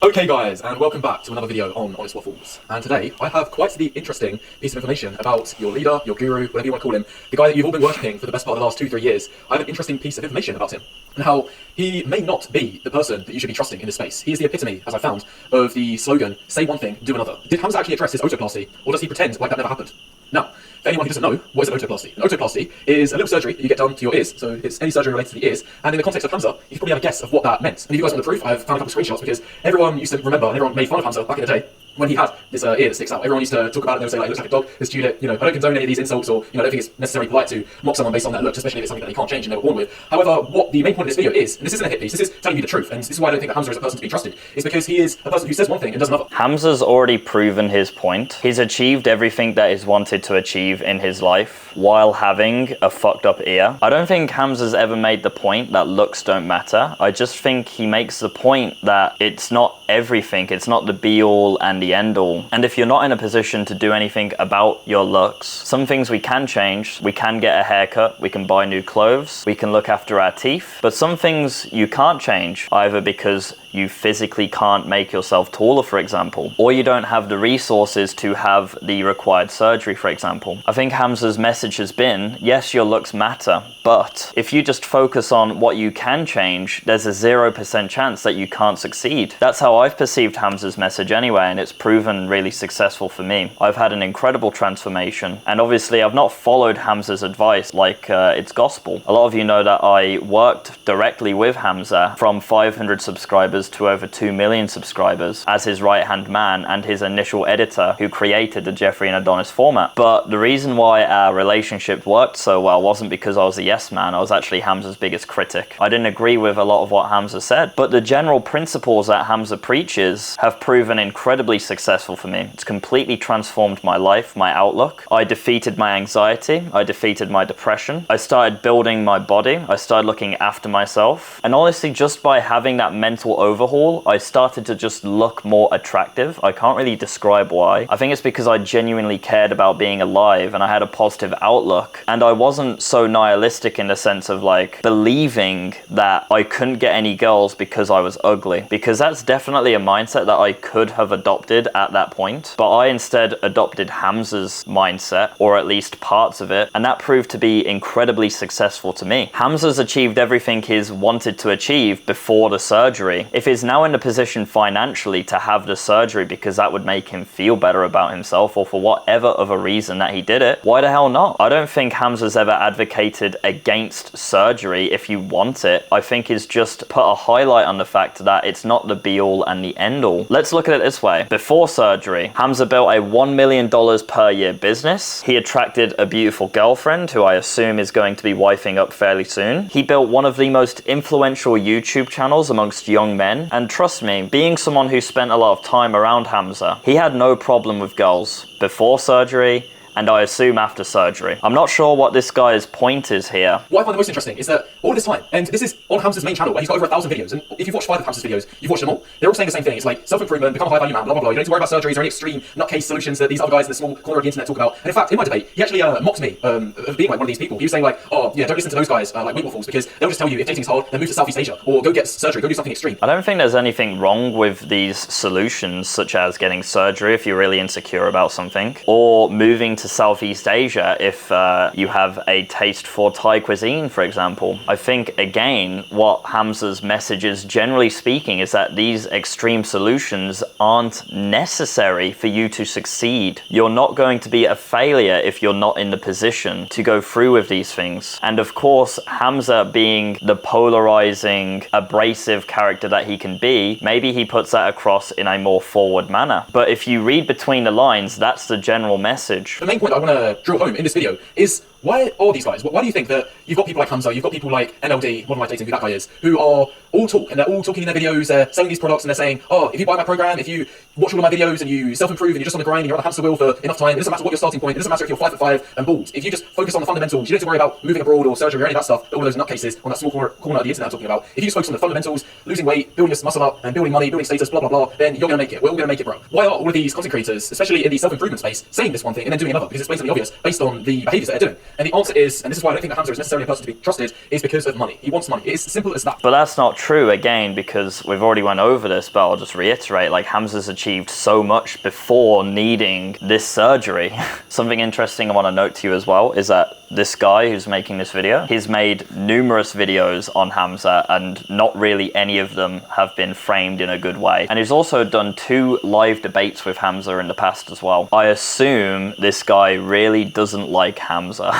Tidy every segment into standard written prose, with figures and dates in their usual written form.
Okay guys, and welcome back to another video on Honest Waffles. And today, I have quite the interesting piece of information about your leader, your guru, whatever you want to call him, the guy that you've all been worshipping for the best part of the last 2-3 years. I have an interesting piece of information about him, and how he may not be the person that you should be trusting in this space. He is the epitome, as I found, of the slogan, say one thing, do another. Did Hamza actually address his otoplasty, or does he pretend like that never happened? Now, for anyone who doesn't know, what is an otoplasty? An otoplasty is a little surgery that you get done to your ears, so it's any surgery related to the ears, and in the context of Hamza, you can probably have a guess of what that meant. And if you guys want the proof, I've found a couple of screenshots, because everyone used to remember, and everyone made fun of Hamza back in the day, when he had this ear that sticks out. Everyone used to talk about it and they would say, like, it looks like a dog, this tulip, I don't condone any of these insults, or, I don't think it's necessarily polite to mock someone based on their looks, especially if it's something that they can't change and they were born with. However, what the main point of this video is, and this isn't a hit piece, this is telling you the truth, and this is why I don't think that Hamza is a person to be trusted, is because he is a person who says one thing and does another. Hamza's already proven his point. He's achieved everything that he's wanted to achieve in his life while having a fucked up ear. I don't think Hamza's ever made the point that looks don't matter. I just think he makes the point that it's not everything, it's not the be all and the end all. And if you're not in a position to do anything about your looks, some things we can change. We can get a haircut, we can buy new clothes, we can look after our teeth, but some things you can't change, either because you physically can't make yourself taller, for example, or you don't have the resources to have the required surgery, for example. I think Hamza's message has been, yes, your looks matter, but if you just focus on what you can change, there's a 0% chance that you can't succeed. That's how I've perceived Hamza's message anyway, and it's proven really successful for me. I've had an incredible transformation, and obviously I've not followed Hamza's advice like it's gospel. A lot of you know that I worked directly with Hamza from 500 subscribers to over 2 million subscribers as his right-hand man and his initial editor who created the Jeffrey and Adonis format. But the reason why our relationship worked so well wasn't because I was a yes man. I was actually Hamza's biggest critic. I didn't agree with a lot of what Hamza said, but the general principles that Hamza preaches have proven incredibly successful for me. It's completely transformed my life, my outlook. I defeated my anxiety. I defeated my depression. I started building my body. I started looking after myself. And honestly, just by having that mental overhaul, I started to just look more attractive. I can't really describe why. I think it's because I genuinely cared about being alive and I had a positive outlook. And I wasn't so nihilistic in the sense of like believing that I couldn't get any girls because I was ugly. Because that's definitely a mindset that I could have adopted at that point. But I instead adopted Hamza's mindset, or at least parts of it, and that proved to be incredibly successful to me. Hamza's achieved everything he's wanted to achieve before the surgery. If he's now in the position financially to have the surgery because that would make him feel better about himself, or for whatever other reason that he did it, why the hell not? I don't think Hamza's ever advocated against surgery if you want it. I think he's just put a highlight on the fact that it's not the be all and the end all. Let's look at it this way. Before surgery, Hamza built a $1 million per year business. He attracted a beautiful girlfriend who I assume is going to be wifing up fairly soon. He built one of the most influential YouTube channels amongst young men, and trust me, being someone who spent a lot of time around Hamza, he had no problem with girls before surgery, and I assume after surgery. I'm not sure what this guy's point is here. What I find the most interesting is that all this time, and this is on Hamza's main channel where he's got over 1,000 videos, and if you've watched 5 of Hamza's videos, you've watched them all, they're all saying the same thing. It's like self-improvement, become a high-value man, blah, blah, blah. You don't need to worry about surgeries or any extreme nutcase solutions that these other guys in the small corner of the internet talk about. And in fact, in my debate, he actually mocked me of being like one of these people. He was saying like, oh yeah, don't listen to those guys like Weight Waffles, because they'll just tell you if dating's hard, then move to Southeast Asia, or go get surgery, go do something extreme. I don't think there's anything wrong with these solutions, such as getting surgery if you're really insecure about something, or moving to Southeast Asia if you have a taste for Thai cuisine, for example. I think, again, what Hamza's message is, generally speaking, is that these extreme solutions aren't necessary for you to succeed. You're not going to be a failure if you're not in the position to go through with these things. And of course, Hamza being the polarizing, abrasive character that he can be, maybe he puts that across in a more forward manner. But if you read between the lines, that's the general message. The main point I want to drill home in this video is, why are these guys? Why do you think that you've got people like Hamza, you've got people like NLD, Modern Life Dating, who that guy is, who are all talk, and they're all talking in their videos, they're selling these products, and they're saying, oh, if you buy my program, if you watch all of my videos, and you self-improve, and you're just on the grind, and you're on the hamster wheel for enough time, it doesn't matter what your starting point, it doesn't matter if you're 5'5" and bald. If you just focus on the fundamentals, you don't have to worry about moving abroad or surgery or any of that stuff, all of those nutcases on that small corner of the internet I'm talking about. If you just focus on the fundamentals, losing weight, building your muscle up, and building money, building status, blah, blah, blah, then you're gonna make it. We're all gonna make it, bro. Why are all of these content creators, especially in the self-improvement space, saying this one thing and then doing another? Because it's blatantly obvious based on the behaviors that they're doing. And the answer is, and this is why I don't think that Hamza is necessarily a person to be trusted, is because of money. He wants money. It's as simple as that. But that's not true, again, because we've already went over this, but I'll just reiterate, like, Hamza's achieved so much before needing this surgery. Something interesting I want to note to you as well is that this guy who's making this video, he's made numerous videos on Hamza, and not really any of them have been framed in a good way. And he's also done 2 live debates with Hamza in the past as well. I assume this guy really doesn't like Hamza.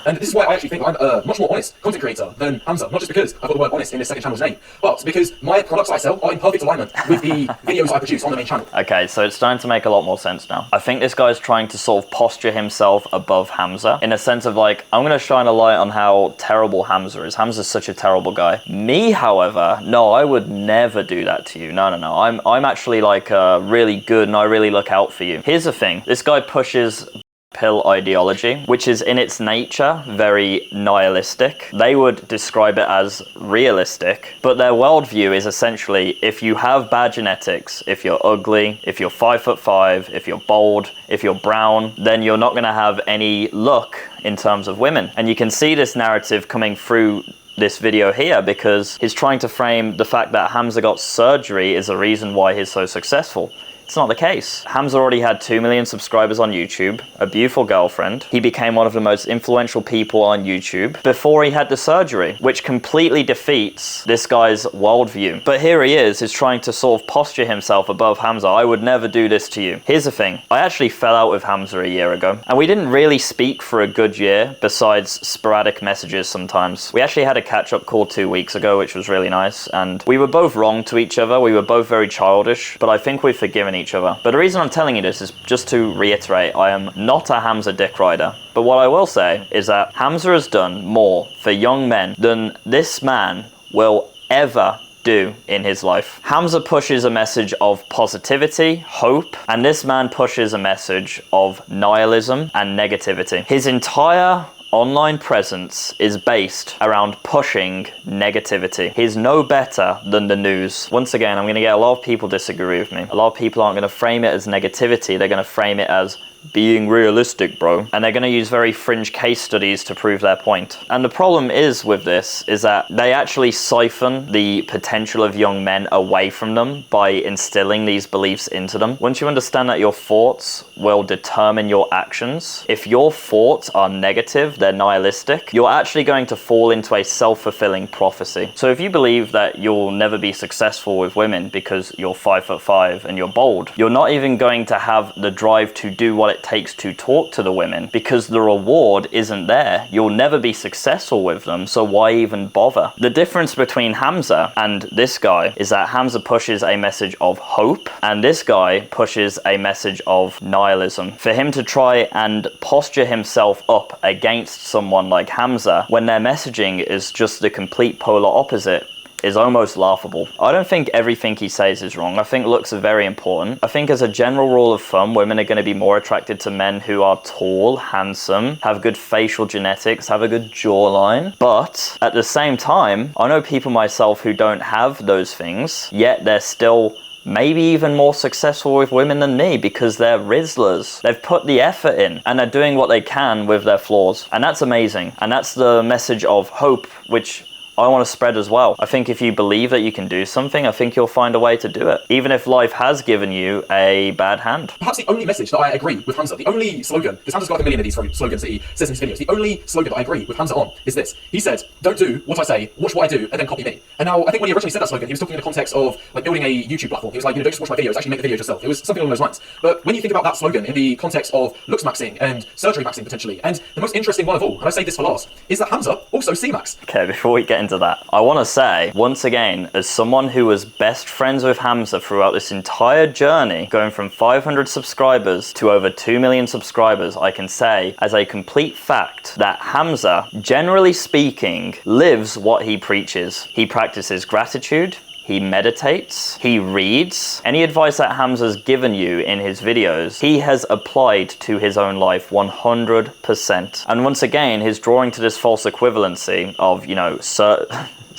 And this is why I actually think I'm a much more honest content creator than Hamza. Not just because I've got the word honest in this second channel's name, but because my products I sell are in perfect alignment with the videos I produce on the main channel. Okay, so it's starting to make a lot more sense now. I think this guy's trying to sort of posture himself above Hamza in a sense of like, I'm going to shine a light on how terrible Hamza is. Hamza's such a terrible guy. Me, however, no, I would never do that to you. No, no, no. I'm actually like really good, and I really look out for you. Here's the thing. This guy pushes pill ideology, which is in its nature very nihilistic. They would describe it as realistic, but their worldview is essentially, if you have bad genetics, if you're ugly, if you're 5'5", if you're bald, if you're brown, then you're not going to have any luck in terms of women. And you can see this narrative coming through this video here, because he's trying to frame the fact that Hamza got surgery is the reason why he's so successful. It's not the case. Hamza already had 2 million subscribers on YouTube, a beautiful girlfriend. He became one of the most influential people on YouTube before he had the surgery, which completely defeats this guy's worldview. But here he is, he's trying to sort of posture himself above Hamza. I would never do this to you. Here's the thing. I actually fell out with Hamza a year ago, and we didn't really speak for a good year, besides sporadic messages sometimes. We actually had a catch-up call 2 weeks ago, which was really nice, and we were both wrong to each other. We were both very childish, but I think we've forgiven each other. But the reason I'm telling you this is just to reiterate, I am not a Hamza dick rider. But what I will say is that Hamza has done more for young men than this man will ever do in his life. Hamza pushes a message of positivity, hope, and this man pushes a message of nihilism and negativity. His entire online presence is based around pushing negativity. He's no better than the news. Once again, I'm going to get a lot of people disagree with me. A lot of people aren't going to frame it as negativity. They're going to frame it as being realistic, bro. And they're going to use very fringe case studies to prove their point. And the problem is with this is that they actually siphon the potential of young men away from them by instilling these beliefs into them. Once you understand that your thoughts will determine your actions, if your thoughts are negative, they're nihilistic, you're actually going to fall into a self-fulfilling prophecy. So if you believe that you'll never be successful with women because you're 5'5" and you're bold, you're not even going to have the drive to do what it takes to talk to the women, because the reward isn't there. You'll never be successful with them, so why even bother? The difference between Hamza and this guy is that Hamza pushes a message of hope, and this guy pushes a message of nihilism. For him to try and posture himself up against someone like Hamza when their messaging is just the complete polar opposite is almost laughable. I don't think everything he says is wrong. I think looks are very important. I think as a general rule of thumb, women are going to be more attracted to men who are tall, handsome, have good facial genetics, have a good jawline. But at the same time, I know people myself who don't have those things, yet they're still maybe even more successful with women than me because they're Rizzlers. They've put the effort in and they're doing what they can with their flaws. And that's amazing. And that's the message of hope, which I want to spread as well. I think if you believe that you can do something, I think you'll find a way to do it, even if life has given you a bad hand. Perhaps the only message that I agree with Hamza, the only slogan, because Hamza's got like a million of these slogans that he says in his videos, the only slogan that I agree with Hamza on is this. He said, don't do what I say, watch what I do, and then copy me. And now, I think when he originally said that slogan, he was talking in the context of like building a YouTube platform. He was like, don't just watch my videos, actually make the videos yourself. It was something along those lines. But when you think about that slogan in the context of looks maxing and surgery maxing potentially, and the most interesting one of all, and I say this for last, is that Hamza also C-max. Okay, before we get into that, I want to say, once again, as someone who was best friends with Hamza throughout this entire journey, going from 500 subscribers to over 2 million subscribers, I can say as a complete fact that Hamza, generally speaking, lives what he preaches. He practices gratitude, he meditates, he reads. Any advice that Hamza's given you in his videos, he has applied to his own life 100%. And once again, he's drawing to this false equivalency of, you know,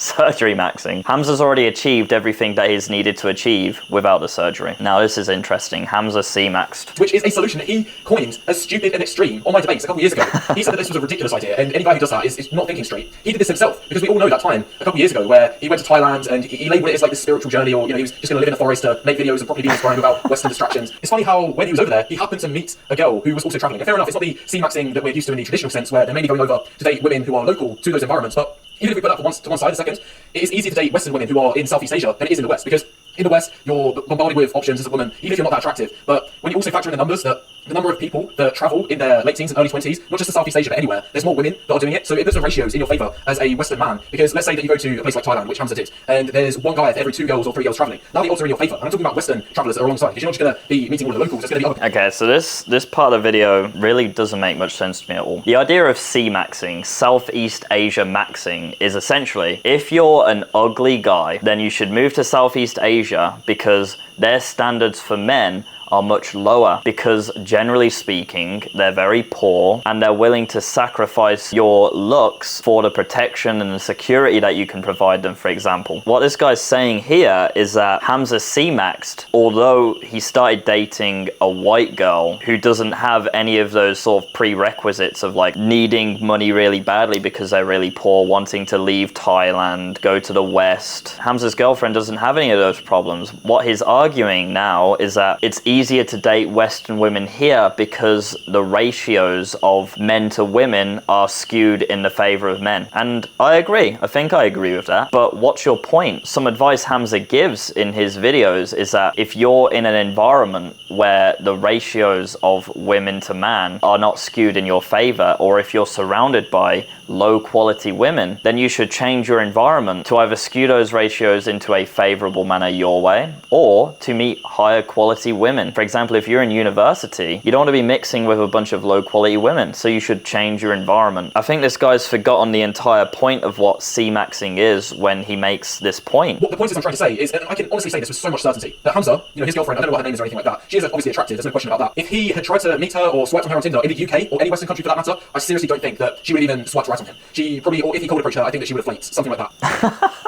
Surgery maxing. Hamza's already achieved everything that he's needed to achieve without the surgery. Now this is interesting. Hamza C-maxed. Which is a solution that he coined as stupid and extreme on my debates a couple years ago. He said that this was a ridiculous idea, and any guy who does that is not thinking straight. He did this himself, because we all know that time a couple years ago where he went to Thailand and he labelled it as like this spiritual journey, or he was just going to live in the forest to make videos and probably be inspiring without Western distractions. It's funny how when he was over there, he happened to meet a girl who was also travelling. And fair enough, it's not the C-maxing that we're used to in the traditional sense, where they're mainly going over to date women who are local to those environments, but even if we put that to one side a second, it is easier to date Western women who are in Southeast Asia than it is in the West, because in the West, you're bombarded with options as a woman, even if you're not that attractive. But when you also factor in the numbers, that the number of people that travel in their late teens and early 20s, not just to Southeast Asia, but anywhere, there's more women that are doing it. So it puts the ratios in your favour as a Western man. Because let's say that you go to a place like Thailand, which Hamza did, and there's one guy for every 2 girls or 3 girls travelling. Now the odds are in your favour. And I'm talking about Western travellers that are alongside, because you're not just going to be meeting all the locals, there's going to be other... Okay, so this part of the video really doesn't make much sense to me at all. The idea of C-maxing, Southeast Asia maxing, is essentially, if you're an ugly guy, then you should move to Southeast Asia, because their standards for men are much lower, because generally speaking they're very poor and they're willing to sacrifice your looks for the protection and the security that you can provide them. For example, what this guy's saying here is that Hamza C-maxed, although he started dating a white girl who doesn't have any of those sort of prerequisites of like needing money really badly because they're really poor, wanting to leave Thailand, go to the West. Hamza's girlfriend doesn't have any of those problems. What he's arguing now is that it's easier to date Western women here because the ratios of men to women are skewed in the favor of men. And I agree. I think I agree with that. But what's your point? Some advice Hamza gives in his videos is that if you're in an environment where the ratios of women to man are not skewed in your favor, or if you're surrounded by low quality women, then you should change your environment to either skew those ratios into a favorable manner your way, or to meet higher quality women. For example, if you're in university, you don't want to be mixing with a bunch of low quality women, so you should change your environment. I think this guy's forgotten the entire point of what C-maxing is when he makes this point. What the point is I'm trying to say is, and I can honestly say this with so much certainty, that Hamza, his girlfriend, I don't know what her name is or anything like that, she is obviously attractive, there's no question about that. If he had tried to meet her or swiped on her on Tinder in the UK, or any Western country for that matter, I seriously don't think that she would even swipe right on him. She probably, or if he cold approached her, I think that she would have flaked, something like that.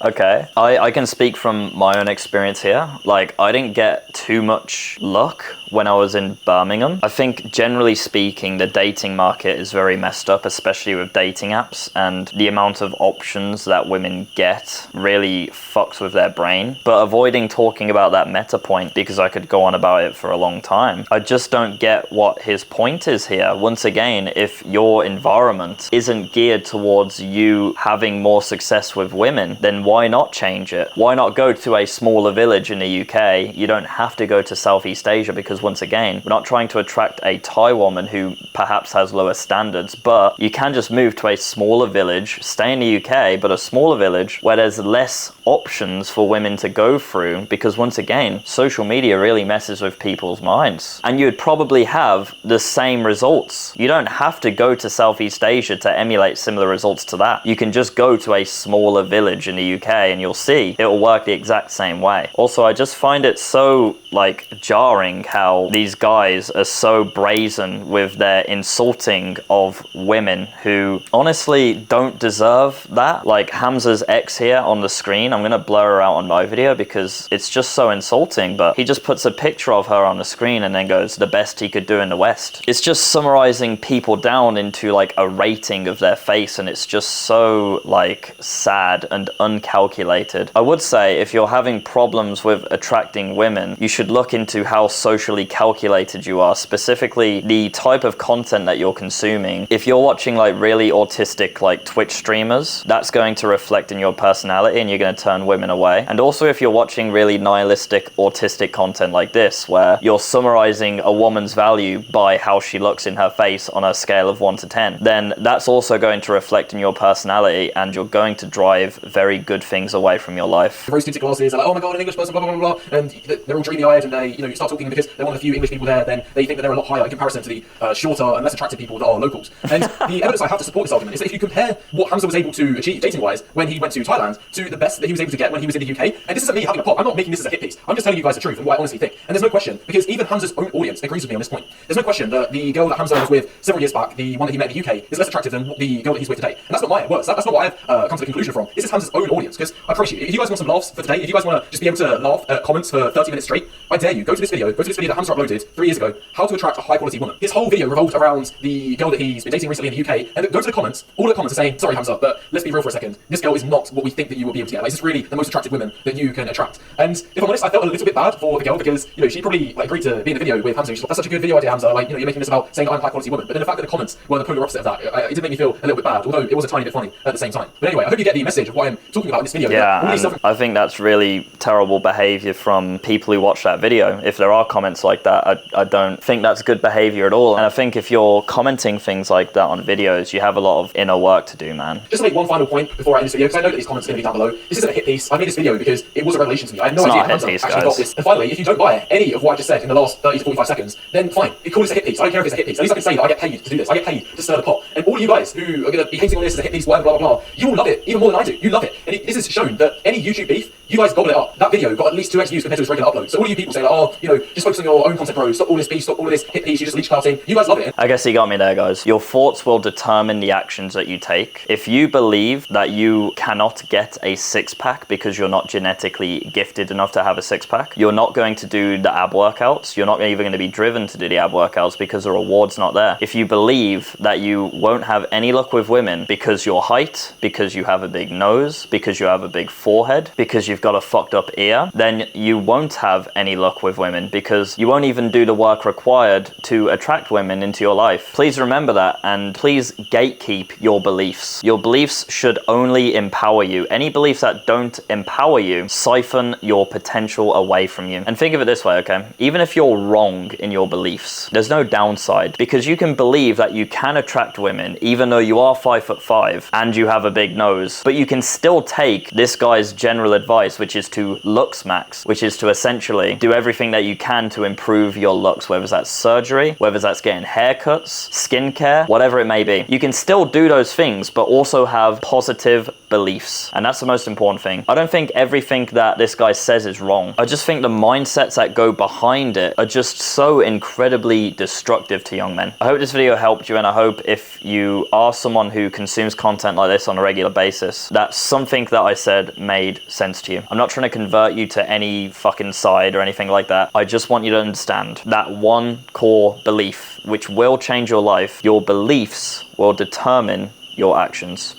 Okay, I can speak from my own experience here. Like, I didn't get too much luck when I was in Birmingham. I think generally speaking, the dating market is very messed up, especially with dating apps, and the amount of options that women get really fucks with their brain. But avoiding talking about that meta point, because I could go on about it for a long time, I just don't get what his point is here. Once again, if your environment isn't geared towards you having more success with women, then why not change it? Why not go to a smaller village in the UK? You don't have to go to Southeast Asia, because once again, we're not trying to attract a Thai woman who perhaps has lower standards, but you can just move to a smaller village, stay in the UK, but a smaller village where there's less options for women to go through, because once again, social media really messes with people's minds. And you'd probably have the same results. You don't have to go to Southeast Asia to emulate similar results to that. You can just go to a smaller village in the UK and you'll see it will work the exact same way. Also, I just find it so jarring how these guys are so brazen with their insulting of women who honestly don't deserve that. Like Hamza's ex here on the screen, I'm gonna blur her out on my video because it's just so insulting, but he just puts a picture of her on the screen and then goes, the best he could do in the West. It's just summarizing people down into a rating of their face, and it's just so sad and uncalculated. I would say if you're having problems with attracting women, you should look into how socially calculated you are, specifically the type of content that you're consuming. If you're watching really autistic Twitch streamers, that's going to reflect in your personality and you're going to turn women away. And also if you're watching really nihilistic autistic content like this, where you're summarizing a woman's value by how she looks in her face on a scale of 1 to 10, then that's also going to reflect in your personality and you're going to drive very good good things away from your life. Rose tinted glasses, are like, oh my god, an English person, blah blah blah blah, and they're all dreamy-eyed, and they, you start talking because they're one of the few English people there. Then they think that they're a lot higher in comparison to the shorter and less attractive people that are locals. And the evidence I have to support this argument is that if you compare what Hamza was able to achieve dating-wise when he went to Thailand to the best that he was able to get when he was in the UK, and this isn't me having a pop. I'm not making this as a hit piece. I'm just telling you guys the truth and what I honestly think. And there's no question, because even Hamza's own audience agrees with me on this point. There's no question that the girl that Hamza was with several years back, the one that he met in the UK, is less attractive than the girl that he's with today. And that's not my words. That's not what I've come to the conclusion from. This is Hamza's own audience. Because I promise you, if you guys want some laughs for today, if you guys want to just be able to laugh at comments for 30 minutes straight, I dare you, go to this video that Hamza uploaded 3 years ago, how to attract a high quality woman. His whole video revolved around the girl that he's been dating recently in the UK, and go to the comments, all the comments are saying, sorry Hamza, but let's be real for a second, this girl is not what we think that you will be able to get. Like, is this really the most attractive women that you can attract? And if I'm honest, I felt a little bit bad for the girl because, she probably agreed to be in the video with Hamza. She's like, that's such a good video idea, Hamza, you're making this about saying I'm a high quality woman. But then the fact that the comments were the polar opposite of that, it did make me feel a little bit bad, although it was a tiny bit funny at the same time. But anyway, I hope you get the message of what I'm talking about in this video. Yeah, I think that's really terrible behavior from people who watch that video. If there are comments like that, I don't think that's good behavior at all. And I think if you're commenting things like that on videos, you have a lot of inner work to do, man. Just to make one final point before I end this video, because I know that these comments are going to be down below. This isn't a hit piece. I made this video because it was a revelation to me. I had no idea Hamza actually got this. And finally, if you don't buy any of what I just said in the last 30 to 45 seconds, then fine. You call this a hit piece. I don't care if it's a hit piece. At least I can say that I get paid to do this. I get paid to stir the pot. And all you guys who are going to be hating on this as a hit piece, whatever, blah, blah, blah, you will love it even more than I do. You love it. And this has shown that any YouTube beef, you guys gobble it up. That video got at least 2x views compared to its regular upload. So all you people say, just focus on your own content, bro. Stop all this beef, stop all of this hit piece, you just leech clouting. You guys love it. I guess you got me there, guys. Your thoughts will determine the actions that you take. If you believe that you cannot get a six-pack because you're not genetically gifted enough to have a six-pack, you're not going to do the ab workouts. You're not even going to be driven to do the ab workouts because the reward's not there. If you believe that you won't have any luck with women because your height, because you have a big nose, because you have a big forehead, because you've got a fucked up ear, then you won't have any luck with women because you won't even do the work required to attract women into your life. Please remember that, and please gatekeep your beliefs. Your beliefs should only empower you. Any beliefs that don't empower you siphon your potential away from you. And think of it this way, okay? Even if you're wrong in your beliefs, there's no downside, because you can believe that you can attract women even though you are 5'5" and you have a big nose, but you can still take this guy's general advice, which is to looks max, which is to essentially do everything that you can to improve your looks, whether that's surgery, whether that's getting haircuts, skincare, whatever it may be. You can still do those things, but also have positive beliefs. And that's the most important thing. I don't think everything that this guy says is wrong. I just think the mindsets that go behind it are just so incredibly destructive to young men. I hope this video helped you, and I hope if you are someone who consumes content like this on a regular basis, that something that I said made sense to you. I'm not trying to convert you to any fucking side or anything like that. I just want you to understand that one core belief, which will change your life. Your beliefs will determine your actions.